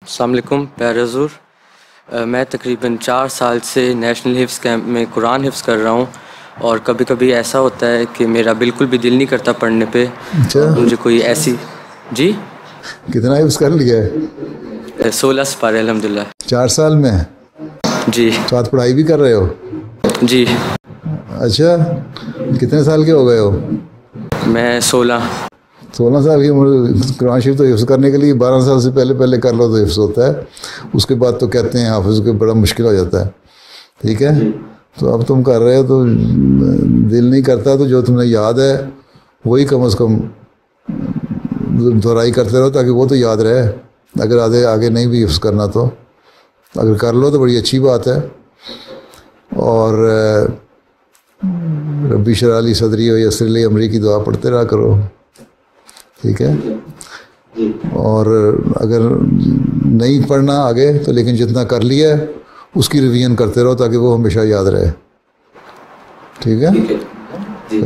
السلام علیکم پیارے حضور، میں تقریباً 4 سال سے نیشنل حفظ کیمپ میں قرآن حفظ کر رہا ہوں، اور کبھی کبھی ایسا ہوتا ہے کہ میرا بالکل بھی دل نہیں کرتا پڑھنے پہ. مجھے کوئی ایسی جی کتنا حفظ کر لیا ہے؟ 16 سپارے الحمدللہ. 4 سال میں؟ جی. تو آپ پڑھائی بھی کر رہے ہو؟ جی. اچھا، کتنے سال کے ہو گئے ہو؟ میں 16 سال کی عمر. قرآن شریف تو حفظ کرنے کے لیے 12 سال سے پہلے کر لو تو حفظ ہوتا ہے، اس کے بعد تو کہتے ہیں حافظ کو بڑا مشکل ہو جاتا ہے. ٹھیک ہے، تو اب تم کر رہے ہو تو دل نہیں کرتا تو جو تمہیں یاد ہے وہی کم از کم دہرائی کرتے رہو تاکہ وہ تو یاد رہے. اگر آگے نہیں بھی حفظ کرنا تو اگر کر لو تو بڑی اچھی بات ہے. اور ربی اشرح لی صدری و یسر لی امری کی دعا پڑھتے رہا کرو. ٹھیک ہے، اور اگر نہیں پڑھنا آگے تو لیکن جتنا کر لیا ہے اس کی ریویژن کرتے رہو تاکہ وہ ہمیشہ یاد رہے. ٹھیک ہے. جی.